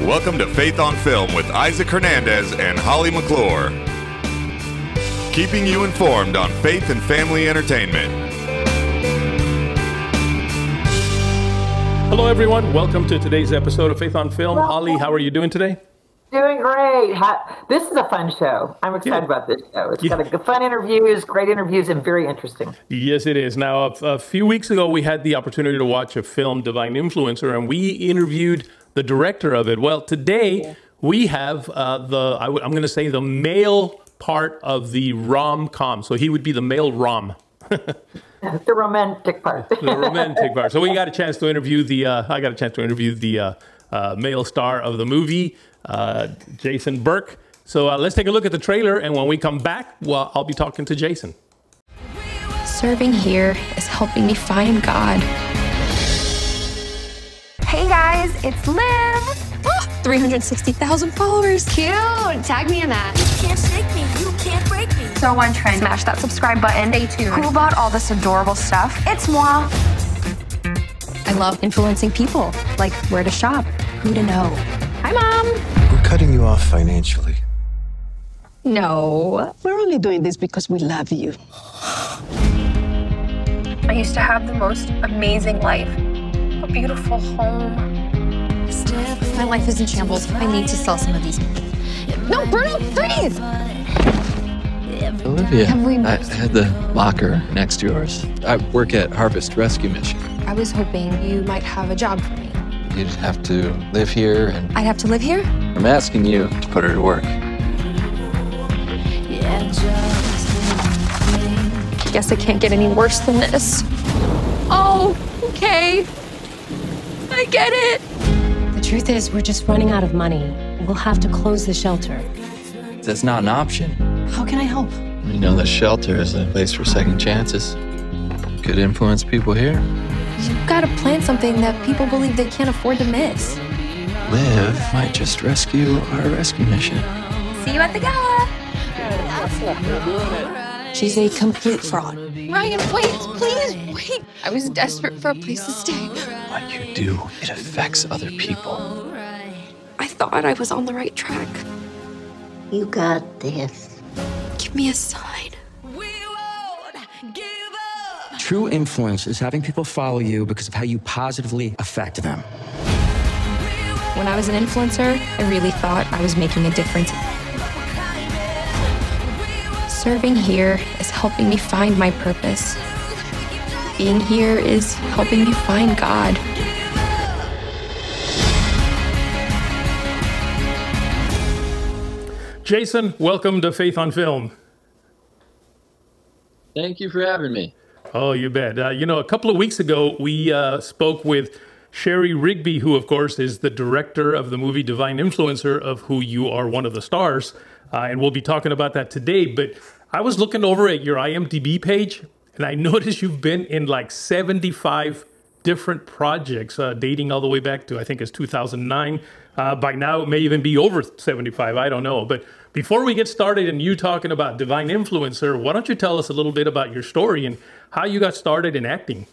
Welcome to Faith on Film with Isaac Hernandez and Holly McClure. Keeping you informed on faith and family entertainment. Hello, everyone. Welcome to today's episode of Faith on Film. Holly, how are you doing today? Doing great. This is a fun show. I'm excited about this show. It's got fun interviews, great interviews, and very interesting. Yes, it is. Now, a few weeks ago, we had the opportunity to watch a film, Divine Influencer, and we interviewed the director of it. Well, today we have I'm going to say the male part of the rom-com. So he would be the male rom. The romantic part. The romantic part. So we got a chance to interview I got a chance to interview the male star of the movie, Jason Burke. So let's take a look at the trailer, and when we come back, well, I'll be talking to Jason. Serving here is helping me find God. Hey guys, it's Liv. Oh, 360,000 followers. Cute. Tag me in that. You can't shake me. You can't break me. So on trend. Smash that subscribe button. Stay tuned. Who bought all this adorable stuff? It's moi. I love influencing people, like where to shop, who to know. Hi, Mom. We're cutting you off financially. No. We're only doing this because we love you. I used to have the most amazing life. A beautiful home. My life is in shambles. I need to sell some of these. No, Bruno, breathe! Olivia, I had the locker next to yours. I work at Harvest Rescue Mission. I was hoping you might have a job for me. You'd have to live here, and I'd have to live here? I'm asking you to put her to work. Guess it can't get any worse than this. Oh, okay. I get it. The truth is, we're just running out of money. We'll have to close the shelter. That's not an option. How can I help? You know, the shelter is a place for second chances. Could influence people here. You've got to plan something that people believe they can't afford to miss. Liv might just rescue our rescue mission. See you at the gala. She's a complete fraud. Ryan, wait, please, wait. I was desperate for a place to stay. What you do, it affects other people. I thought I was on the right track. You got this. Give me a sign. True influence is having people follow you because of how you positively affect them. When I was an influencer, I really thought I was making a difference. Serving here is helping me find my purpose. Being here is helping me find God. Jason, welcome to Faith on Film. Thank you for having me. Oh, you bet. A couple of weeks ago, we spoke with Sherry Rigby, who, of course, is the director of the movie Divine Influencer, of who you are one of the stars. And we'll be talking about that today. But I was looking over at your IMDb page, and I noticed you've been in like 75 different projects, dating all the way back to, I think it's 2009. By now, it may even be over 75. I don't know. But before we get started and you talking about Divine Influencer, why don't you tell us a little bit about your story and how you got started in acting?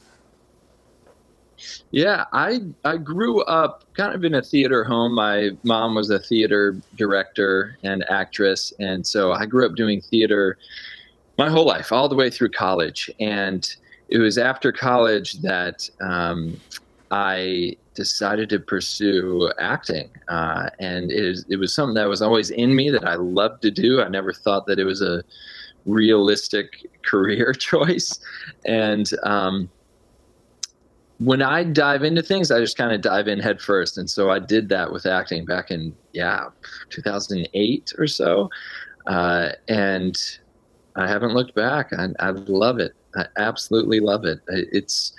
Yeah, I grew up kind of in a theater home. My mom was a theater director and actress, and so I grew up doing theater my whole life, all the way through college. And it was after college that I decided to pursue acting, and it was something that was always in me that I loved to do. I never thought that it was a realistic career choice, and when I dive into things, I just kind of dive in head first. And so I did that with acting back in 2008 or so, and I haven't looked back. I love it. I absolutely love it. It's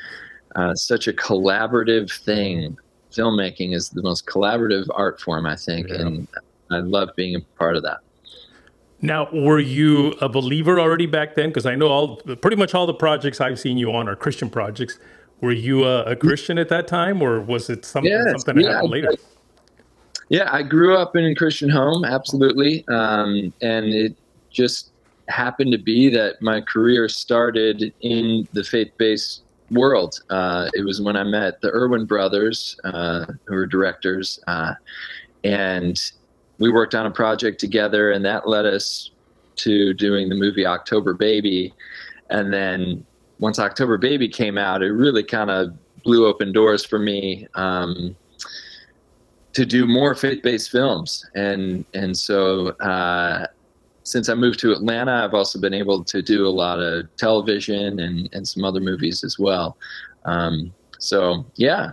such a collaborative thing. Filmmaking is the most collaborative art form, I think, and I love being a part of that. Now, were you a believer already back then? Because I know pretty much all the projects I've seen you on are Christian projects. Were you a Christian at that time, or was it something that happened later? Yeah, I grew up in a Christian home, absolutely, and it just happened to be that my career started in the faith-based world. It was when I met the Irwin brothers, who were directors, And we worked on a project together, and that led us to doing the movie October Baby. And then once October Baby came out, it really kind of blew open doors for me to do more faith-based films. And so since I moved to Atlanta, I've also been able to do a lot of television and some other movies as well. So, yeah.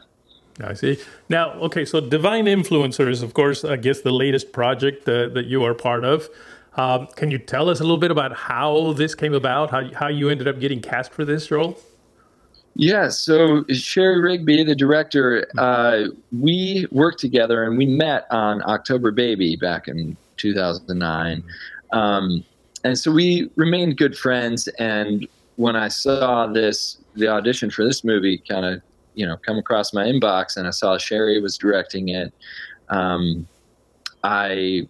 I see. Now, okay, so Divine Influencer is, of course, I guess the latest project that you are part of. Can you tell us a little bit about how this came about, how you ended up getting cast for this role? Yeah, so Sherry Rigby, the director, we worked together and we met on October Baby back in 2009. And so we remained good friends. And when I saw the audition for this movie kind of, come across my inbox, and I saw Sherry was directing it, I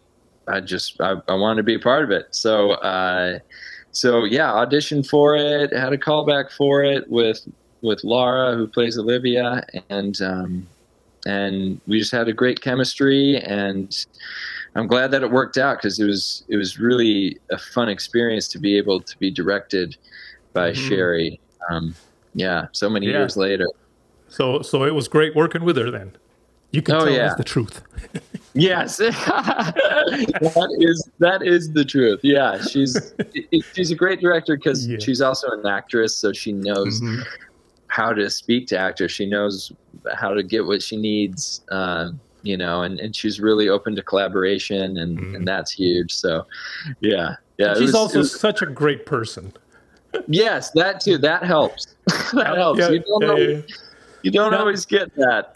wanted to be a part of it. So yeah, auditioned for it, had a callback for it with Laura, who plays Olivia, and we just had a great chemistry, and I'm glad that it worked out, because it was really a fun experience to be able to be directed by Sherry. Yeah, so many years later. So it was great working with her then. You can tell us the truth. Yes, that is the truth. Yeah, she's a great director, because she's also an actress, so she knows how to speak to actors. She knows how to get what she needs, and she's really open to collaboration, and that's huge. So, yeah. She's also such a great person. Yes, that too. That helps. That helps. You don't always get that.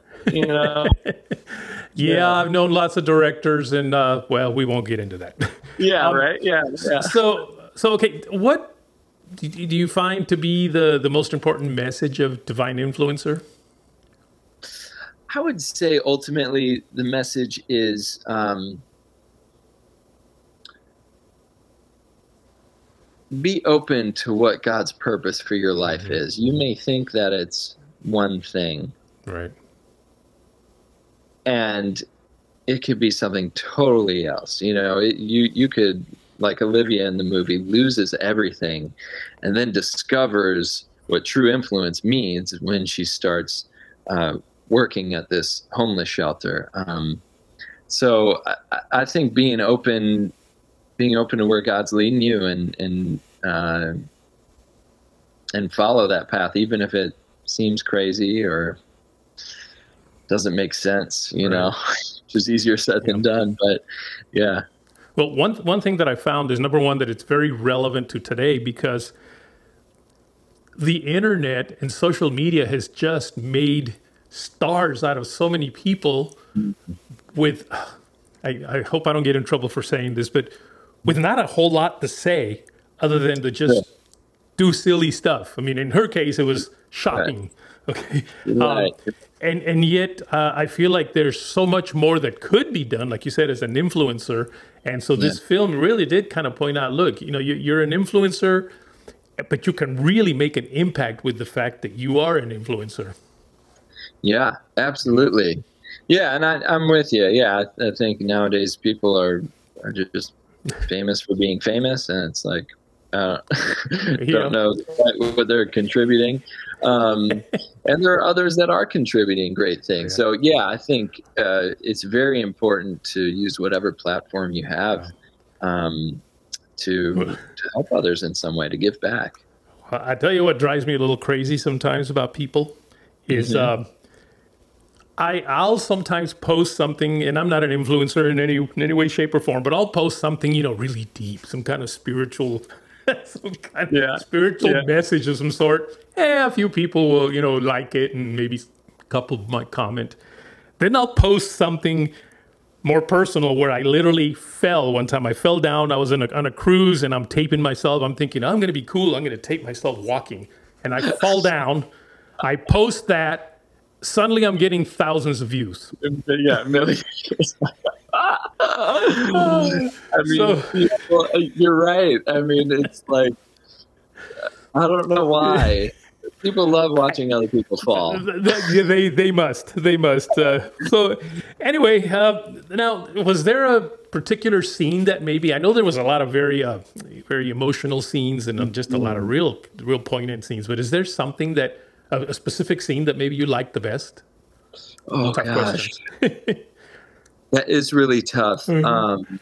Yeah, I've known lots of directors, and well, we won't get into that. Yeah, right. Yeah. So okay, what do you find to be the most important message of Divine Influencer? I would say ultimately the message is be open to what God's purpose for your life is. You may think that it's one thing, right? And it could be something totally else. You could, like Olivia in the movie, loses everything and then discovers what true influence means when she starts working at this homeless shelter. So I think being open to where God's leading you, and follow that path, even if it seems crazy or doesn't make sense, which is easier said than done. But yeah. Well, one thing that I found is, number one, that it's very relevant to today, because the internet and social media has just made stars out of so many people with, I hope I don't get in trouble for saying this, but with not a whole lot to say other than to just do silly stuff. I mean, in her case, it was shopping. Okay. Right. And yet I feel like there's so much more that could be done, like you said, as an influencer. And so this film really did kind of point out, look, you're an influencer, but you can really make an impact with the fact that you are an influencer. Yeah, absolutely. Yeah, and I'm with you. Yeah, I think nowadays people are just famous for being famous, and it's like, don't know what they're contributing. And there are others that are contributing great things. So yeah, I think it's very important to use whatever platform you have to help others in some way, to give back. I tell you what drives me a little crazy sometimes about people is I'll sometimes post something, and I'm not an influencer in any way, shape, or form, but I'll post something, really deep, some kind of spiritual message of some sort. A few people will, like it, and maybe a couple might comment. Then I'll post something more personal, where I literally fell one time. I fell down. I was on a cruise, and I'm taping myself. I'm thinking, I'm going to be cool. I'm going to tape myself walking. And I fall down. I post that. Suddenly, I'm getting thousands of views. Yeah, millions. I mean, you're right. I mean, it's like, I don't know why People love watching other people fall. They must. So anyway, now, was there a particular scene that maybe, I know there was a lot of very emotional scenes and just a lot of real poignant scenes, but is there something that, a specific scene that maybe you liked the best? Oh, gosh. That is really tough. Mm-hmm.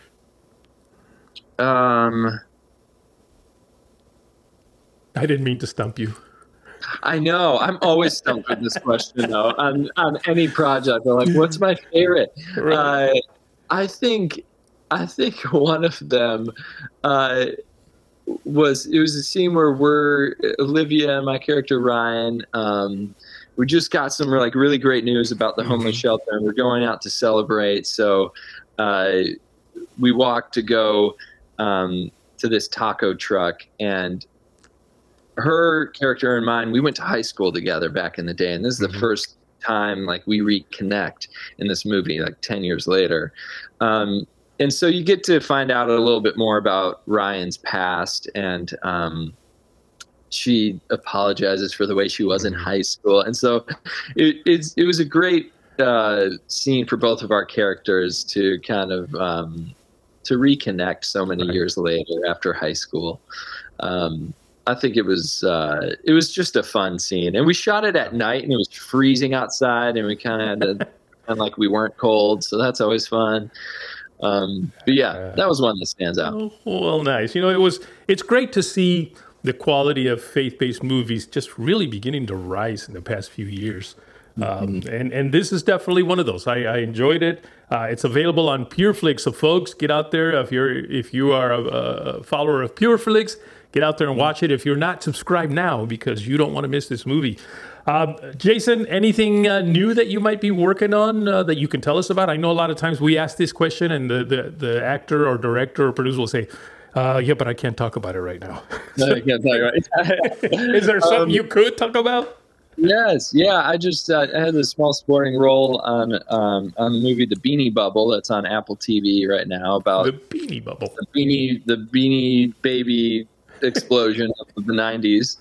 I didn't mean to stump you. I know. I'm always stumped with this question, though. On any project, I'm like, "What's my favorite?" Right. I think one of them was a scene where Olivia and my character Ryan. We just got some really great news about the homeless shelter, and we're going out to celebrate. So we walked to go to this taco truck, and her character and mine, we went to high school together back in the day, and this is the first time we reconnect in this movie 10 years later. And so you get to find out a little bit more about Ryan's past, and she apologizes for the way she was in high school. And so it was a great scene for both of our characters to kind of to reconnect so many years later after high school. I think it was just a fun scene, and we shot it at night, and it was freezing outside, and we kind of had to pretend we weren't cold, so that's always fun. But yeah, that was one that stands out. Oh, well, nice. It's great to see the quality of faith-based movies just really beginning to rise in the past few years. And this is definitely one of those. I enjoyed it. It's available on PureFlix. So folks, get out there. If you are a follower of PureFlix, get out there and watch it. If you're not, subscribe now because you don't want to miss this movie. Jason, anything new that you might be working on that you can tell us about? I know a lot of times we ask this question and the actor or director or producer will say, yeah, but I can't talk about it right now. No, I can't talk about it. Is there something you could talk about? Yes. Yeah. I just I had a small supporting role on the movie The Beanie Bubble that's on Apple TV right now about the Beanie Bubble, the Beanie Baby explosion of the 90s.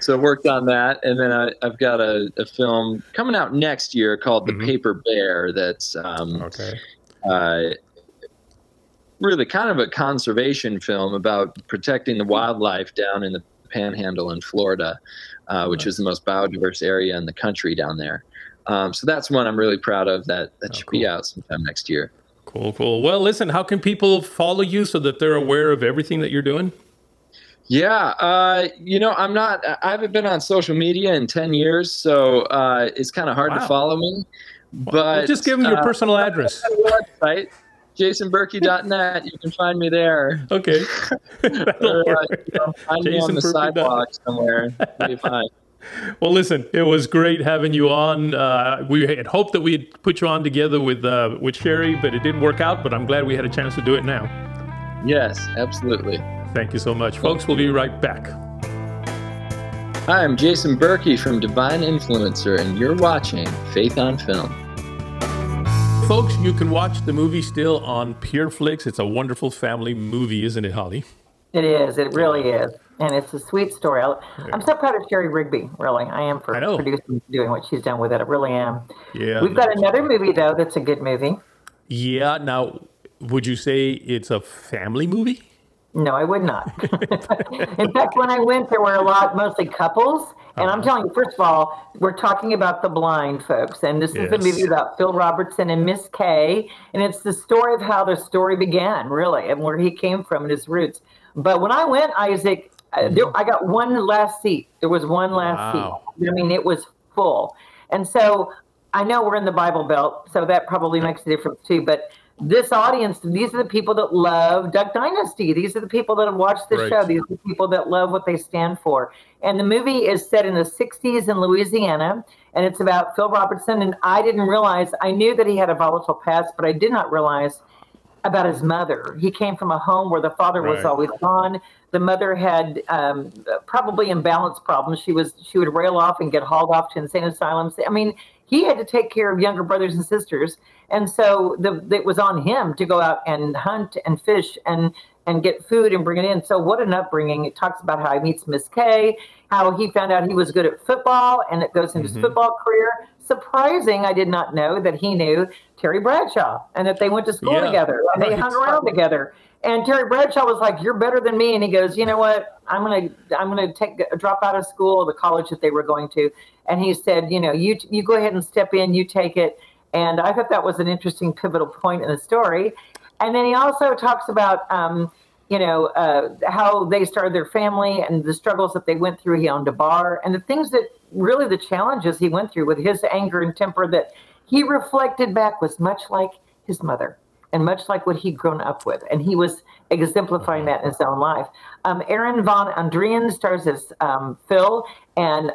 So I worked on that, and then I've got a film coming out next year called The Paper Bear that's really kind of a conservation film about protecting the wildlife down in the Panhandle in Florida, which is the most biodiverse area in the country down there. So that's one I'm really proud of that should be out sometime next year. Cool. Well, listen, how can people follow you so that they're aware of everything that you're doing? Yeah, I haven't been on social media in 10 years, so it's kind of hard to follow me. But well, just give them your personal address. Website, jasonburkey.net. You can find me there. Okay. Find me on the sidewalk somewhere. Be fine. Well, listen, it was great having you on. We had hoped that we'd put you on together with Sherry, but it didn't work out. But I'm glad we had a chance to do it now. Yes, absolutely. Thank you so much. Folks, we'll be right back. Hi, I'm Jason Burkey from Divine Influencer, and you're watching Faith on Film. Folks, you can watch the movie still on PureFlix. It's a wonderful family movie, isn't it, Holly? It is. It really is. And it's a sweet story. I'm so proud of Sherry Rigby, really. I am for producing, doing what she's done with it. I really am. Yeah. We've got another movie, though, that's a good movie. Yeah. Now, would you say it's a family movie? No, I would not. In fact, when I went, there were mostly couples. And I'm telling you, first of all, we're talking about the blind folks. And this is a movie about Phil Robertson and Miss Kay. And it's the story of how the story began, really, and where he came from and his roots. But when I went, Isaac, I got one last seat. There was one last seat. I mean, it was full. And so I know we're in the Bible Belt, so that probably makes a difference too. But this audience, these are the people that love Duck Dynasty. These are the people that have watched the show. These are the people that love what they stand for. And the movie is set in the 60s in Louisiana, and it's about Phil Robertson. And I didn't realize, I knew that he had a volatile past, but I did not realize about his mother. He came from a home where the father was always gone. The mother had probably imbalance problems. She would rail off and get hauled off to insane asylums. I mean, he had to take care of younger brothers and sisters. And so it was on him to go out and hunt and fish and get food and bring it in. So what an upbringing. It talks about how he meets Miss K, how he found out he was good at football, and it goes into his football career. Surprising, I did not know that he knew Terry Bradshaw and that they went to school together and they hung around together. And Terry Bradshaw was like, "You're better than me." And he goes, "You know what? I'm gonna drop out of school, the college that they were going to." And he said, "You go ahead and step in, you take it." And I thought that was an interesting pivotal point in the story. And then he also talks about, how they started their family and the struggles that they went through. He owned a bar and the things that really the challenges he went through with his anger and temper that he reflected back was much like his mother and much like what he'd grown up with. And he was exemplifying that in his own life. Aaron Von Andrian stars as Phil, and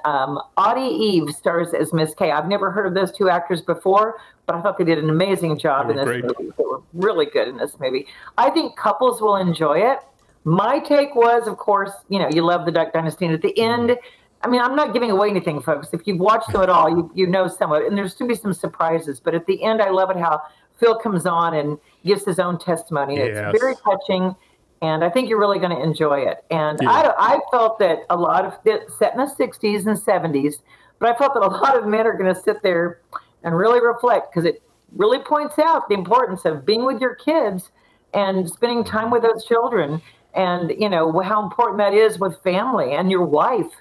Audie Eve stars as Miss K. I've never heard of those two actors before, but I thought they did an amazing job in this movie. They were really good in this movie. I think couples will enjoy it. My take was, of course, you love the Duck Dynasty. And at the end, I mean, I'm not giving away anything, folks. If you've watched them at all, you know somewhat. And there's going to be some surprises. But at the end, I love it how Phil comes on and gives his own testimony. Yes. It's very touching, and I think you're really going to enjoy it. And I felt that a lot of it set in the 60s and 70s, but I felt that a lot of men are going to sit there and really reflect, because it really points out the importance of being with your kids and spending time with those children, and how important that is with family and your wife.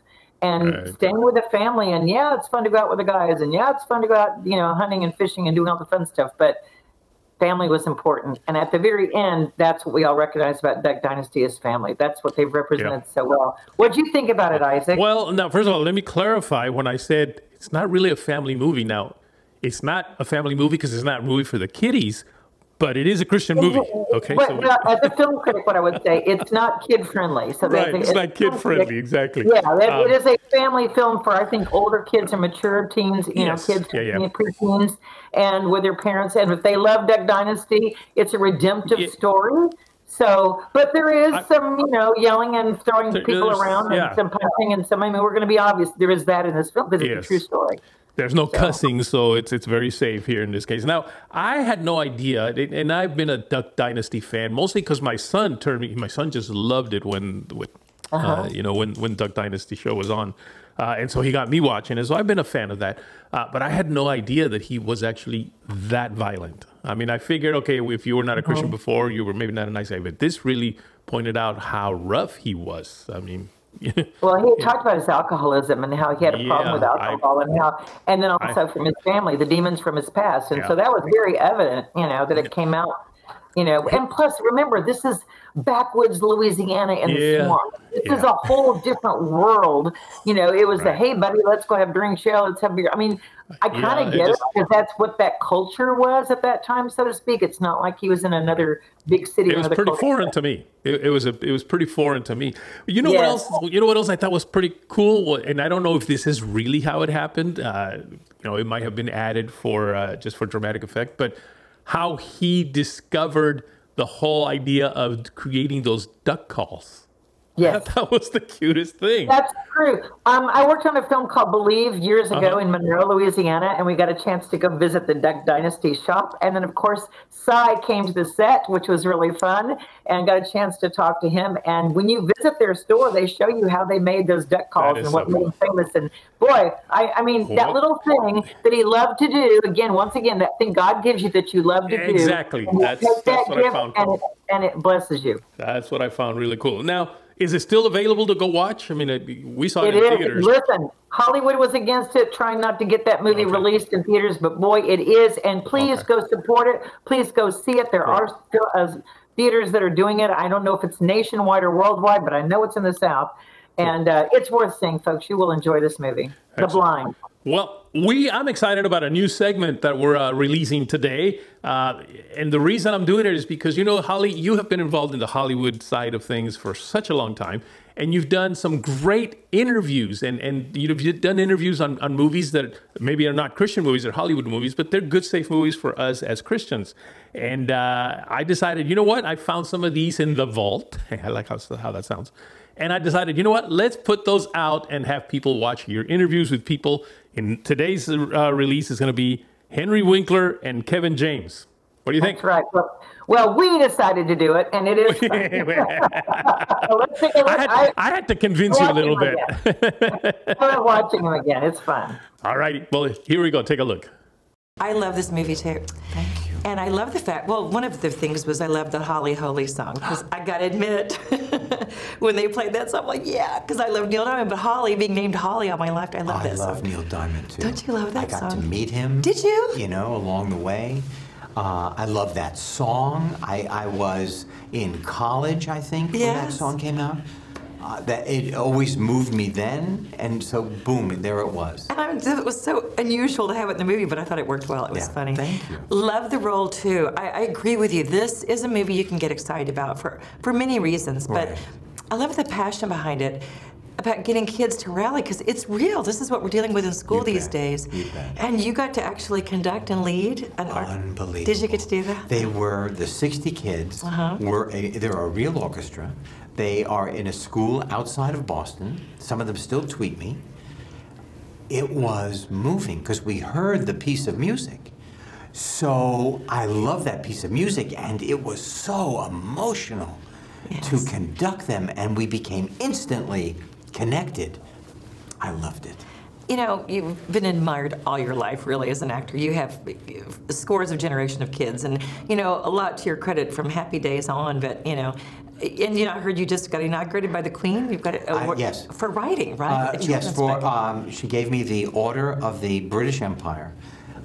And staying with the family, and it's fun to go out with the guys, and it's fun to go out, hunting and fishing and doing all the fun stuff. But family was important. And at the very end, that's what we all recognize about Duck Dynasty is family. That's what they've represented so well. What do you think about it, Isaac? Well, now, first of all, let me clarify. When I said it's not really a family movie, now, it's not a family movie because it's not a movie for the kiddies, but it is a Christian movie. Okay. But, as a film critic, what I would say, it's not kid-friendly. So it's not kid-friendly, exactly. Yeah, it is a family film for, I think, older kids and mature teens, kids, preteens, and with their parents. And if they love Duck Dynasty, it's a redemptive story. So, but there is some, yelling and throwing people around and some punching and some, we're going to be obvious. There is that in this film because it's a true story. There's no cussing, so it's very safe here in this case. Now, I had no idea, and I've been a Duck Dynasty fan, mostly because my son just loved it when Duck Dynasty show was on. And so he got me watching it, so I've been a fan of that. But I had no idea that he was actually that violent. I mean, I figured, okay, if you were not a Christian before, you were maybe not a nice guy, but this really pointed out how rough he was. I mean... Well, he talked about his alcoholism and how he had a problem with alcohol, and then also from his family, the demons from his past. And so that was very evident, that it came out, and plus, remember, this is backwoods Louisiana in the swamp. This is a whole different world. It was hey, buddy, let's go have drinks, let's have beer. I mean, I kind of get it because that's what that culture was at that time, so to speak. It's not like he was in another big city. It was pretty foreign to me. It was pretty foreign to me. You know what else? You know what else I thought was pretty cool, and I don't know if this is really how it happened. It might have been added for just for dramatic effect, but how he discovered the whole idea of creating those duck calls. Yes. That was the cutest thing. That's true. I worked on a film called Believe years ago in Monroe, Louisiana, and we got a chance to go visit the Duck Dynasty shop. And then, of course, Cy came to the set, which was really fun, and got a chance to talk to him. And when you visit their store, they show you how they made those duck calls and what made them famous. And boy, I mean, that little thing that he loved to do, once again, that thing God gives you that you love to do. Exactly. That's what I found cool. And it blesses you. That's what I found really cool. Now, is it still available to go watch? I mean, we saw it in theaters. Listen, Hollywood was against it, trying not to get that movie released in theaters, but boy, it is. And please go support it. Please go see it. There are still theaters that are doing it. I don't know if it's nationwide or worldwide, but I know it's in the South. And it's worth seeing, folks. You will enjoy this movie. Excellent. The Blind. Well, I'm excited about a new segment that we're releasing today. And the reason I'm doing it is because, Holly, you have been involved in the Hollywood side of things for such a long time. And you've done some great interviews. And you've done interviews on movies that maybe are not Christian movies, they're Hollywood movies, but they're good, safe movies for us as Christians. And I decided, you know what? I found some of these in the vault. I like how that sounds. And I decided, you know what? Let's put those out and have people watch your interviews with people. And today's release is going to be Henry Winkler and Kevin James. What do you think? That's right. Well, we decided to do it, and it is fun. Let's take a look. I had to convince you a little bit. I'm watching them again. It's fun. All right. Well, here we go. Take a look. I love this movie, too. Thank you. And I love the fact, well, one of the things was I love the Holly Holy song, because I got to admit, when they played that song, I'm like, yeah, because I love Neil Diamond, but Holly, being named Holly all my life, I love that song. I love Neil Diamond, too. Don't you love that song? I got to meet him. Did you? You know, along the way. I love that song. I was in college, I think, when that song came out. That it always moved me then, and so boom, there it was. And it was so unusual to have it in the movie, but I thought it worked well. It was funny. Thank you. Love the role too. I agree with you. This is a movie you can get excited about for many reasons, but I love the passion behind it, about getting kids to rally, because it's real. This is what we're dealing with in school these days. And you got to actually conduct and lead an Unbelievable. Did you get to do that? They were, the 60 kids they're a real orchestra. They are in a school outside of Boston. Some of them still tweet me. It was moving because we heard the piece of music. So I love that piece of music, and it was so emotional to conduct them, and we became instantly connected. I loved it. You know, you've been admired all your life, really, as an actor. You have scores of generation of kids, and, you know, a lot to your credit from Happy Days on, but, you know, and, you know, I heard you just got inaugurated by the Queen. You've got award for writing, right? Yes, she gave me the Order of the British Empire,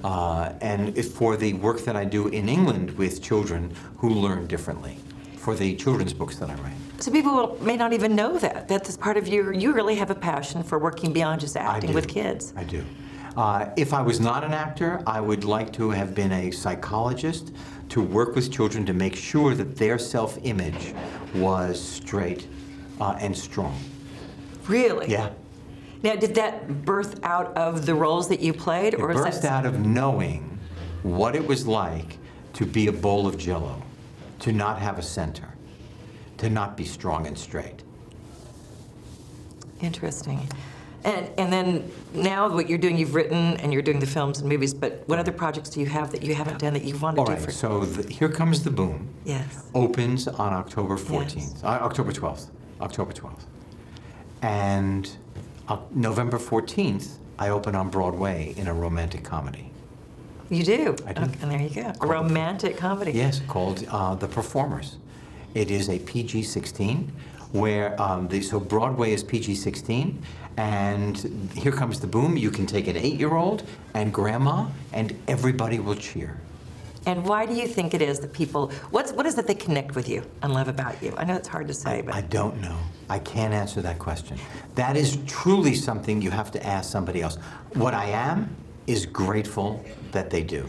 and for the work that I do in England with children who learn differently, for the children's books that I write. So people may not even know that. That's part of you really have a passion for working beyond just acting with kids. I do. If I was not an actor, I would like to have been a psychologist to work with children to make sure that their self-image was straight and strong. Really? Yeah. Now, did that birth out of the roles that you played? It birthed out of knowing what it was like to be a bowl of Jell-O, to not have a center, to not be strong and straight. Interesting. And then now what you're doing, you've written and you're doing the films and movies, but what other projects do you have that you haven't done that you want to do for? So Here Comes the Boom opens on October 14th, October 12th, October 12th. And November 14th, I open on Broadway in a romantic comedy. You do? I do. Okay, and there you go. A romantic comedy. Yes, called The Performers. It is a PG-16, where, so Broadway is PG-16, and Here Comes the Boom, you can take an 8-year-old and grandma, and everybody will cheer. And why do you think it is that people, what is it they connect with you and love about you? I know it's hard to say, but... I don't know. I can't answer that question. That is truly something you have to ask somebody else. What I am is grateful that they do.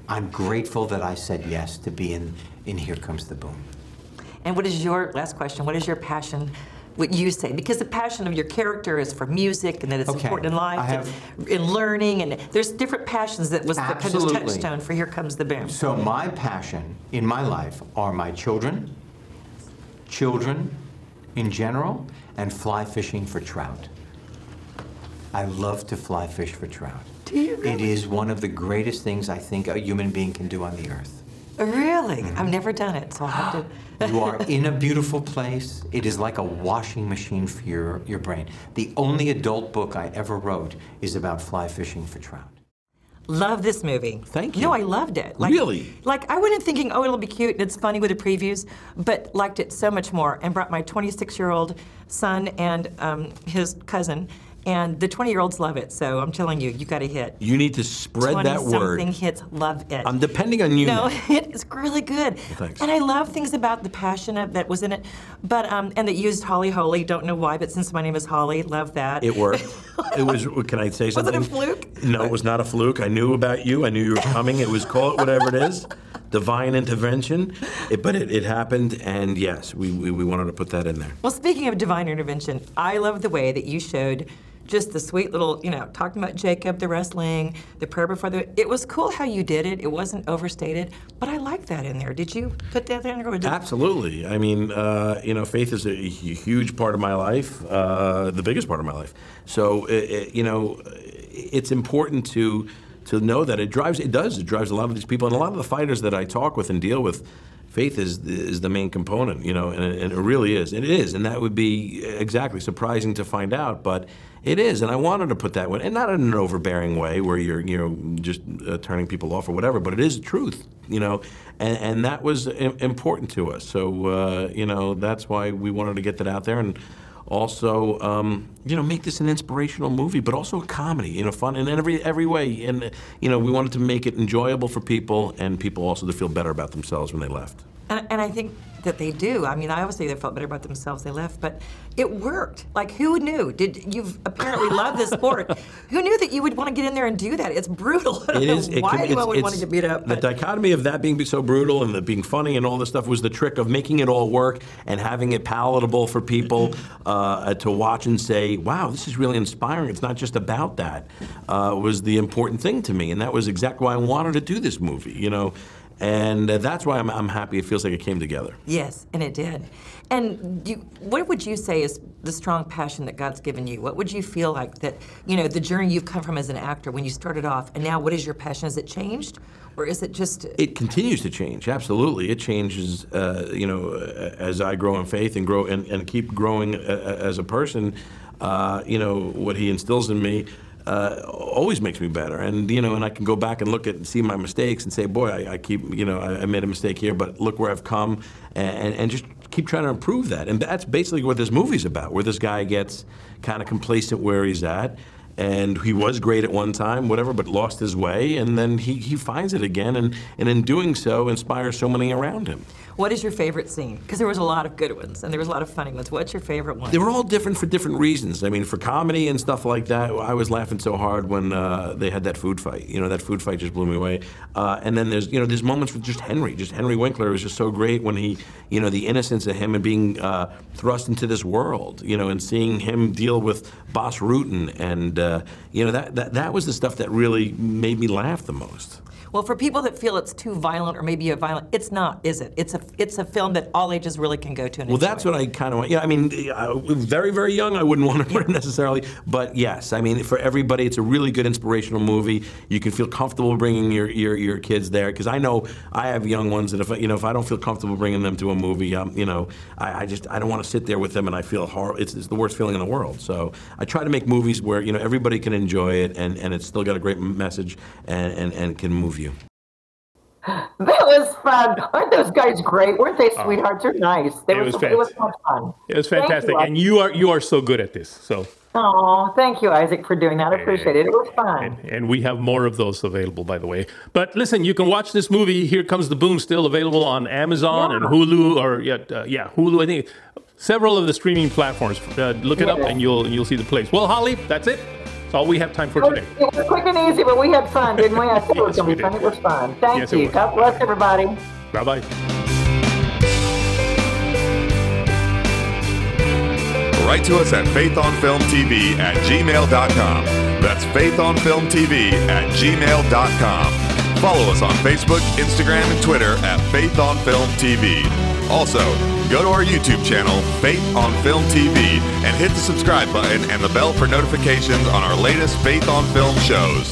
I'm grateful that I said yes to be in Here Comes the Boom. And what is your, last question, what is your passion, what you say? Because the passion of your character is for music and that it's important in life, in learning, and there's different passions that was the kind of touchstone for Here Comes the Boom. So my passion in my life are my children in general, and fly fishing for trout. I love to fly fish for trout. Do you really? It is one of the greatest things I think a human being can do on the earth. Really? I've never done it, so I'll have to... You are in a beautiful place. It is like a washing machine for your brain. The only adult book I ever wrote is about fly fishing for trout. Love this movie. Thank you. No, I loved it. Really? Like, I went in thinking, oh, it'll be cute and it's funny with the previews, but liked it so much more and brought my 26-year-old son and his cousin, and the 20-year-olds love it, so I'm telling you, you got to hit. You need to spread that word. 20-something hits love it. I'm depending on you. No, it's really good. Well, thanks. And I love things about the passion that was in it, but and that used Holly Holy. Don't know why, but since my name is Holly, love that. It worked. It was. Can I say something? Was it a fluke? No, it was not a fluke. I knew about you. I knew you were coming. It was, call it whatever it is, divine intervention. But it happened, and yes, we wanted to put that in there. Well, speaking of divine intervention, I love the way that you showed just the sweet little, you know, talking about Jacob, the wrestling, the prayer before the... It was cool how you did it. It wasn't overstated, but I like that in there. Did you put that in there? Absolutely. I mean, you know, faith is a huge part of my life, the biggest part of my life. So, you know, it's important to know that it drives a lot of these people, and a lot of the fighters that I talk with and deal with. Faith is the main component, you know, and it really is. And it is, and that would be exactly surprising to find out, but it is. And I wanted to put that one, and not in an overbearing way where you're just turning people off or whatever, but it is truth, you know, and that was important to us. So, you know, that's why we wanted to get that out there, and also, you know, make this an inspirational movie, but also a comedy, you know, fun in every way. And, you know, we wanted to make it enjoyable for people, and people also to feel better about themselves when they left. And I think that they do. I mean, I obviously they felt better about themselves, they left, but it worked. Like, who knew? You've apparently loved this sport. Who knew that you would want to get in there and do that? It's brutal. It is. Why anyone would want to get beat up? The dichotomy of that being so brutal and the being funny and all this stuff was the trick of making it all work and having it palatable for people to watch and say, wow, this is really inspiring. It's not just about that, was the important thing to me. And that was exactly why I wanted to do this movie, you know. And that's why I'm happy it feels like it came together. Yes, and it did. And what would you say is the strong passion that God's given you? What would you feel like that, you know, the journey you've come from as an actor when you started off, and now what is your passion? Has it changed? Or is it just... It continues to change, absolutely. It changes, you know, as I grow in faith and grow and keep growing as a person. You know, what he instills in me always makes me better, and you know, and I can go back and look at and see my mistakes and say, boy, I keep, you know, I made a mistake here, but look where I've come, and just keep trying to improve that. And that's basically what this movie's about, where this guy gets kind of complacent where he's at, and he was great at one time, whatever, but lost his way, and then he finds it again, and in doing so, inspires so many around him. What is your favorite scene? Because there was a lot of good ones, and there was a lot of funny ones. What's your favorite one? They were all different for different reasons. I mean, for comedy and stuff like that, I was laughing so hard when they had that food fight. You know, that food fight just blew me away. And then there's, you know, there's moments with just Henry Winkler was just so great when he, you know, the innocence of him and being thrust into this world, you know, and seeing him deal with Boss Rutan, and you know, that was the stuff that really made me laugh the most. Well, for people that feel it's too violent or maybe a violent, it's not, is it? It's a film that all ages really can go to and enjoy. That's what I kind of want. Yeah, I mean, very, very young, I wouldn't want to put it necessarily, but yes, I mean, for everybody, it's a really good inspirational movie. You can feel comfortable bringing your kids there, because I know I have young ones, and if I don't feel comfortable bringing them to a movie, you know, I don't want to sit there with them and I feel horrible. It's the worst feeling in the world. So I try to make movies where, you know, everybody can enjoy it, and it's still got a great message and can move you. That was fun. Aren't those guys great? Weren't they sweethearts? They're nice. It was fun. It was fantastic, and you are so good at this. So. Oh, thank you, Isaac, for doing that. I appreciate it. It was fun. And we have more of those available, by the way. But listen, you can watch this movie, Here Comes the Boom, still available on Amazon and Hulu, or Hulu. I think several of the streaming platforms. Look it up, and you'll see the place. Well, Holly, that's it. That's all we have time for today. It was quick and easy, but we had fun, didn't we? I thought it was going to be fun. It was fun. Thank you. God bless everybody. Bye-bye. Write to us at faithonfilmtv@gmail.com. That's faithonfilmtv@gmail.com. Follow us on Facebook, Instagram, and Twitter at Faith on Film TV. Also, go to our YouTube channel, Faith on Film TV, and hit the subscribe button and the bell for notifications on our latest Faith on Film shows.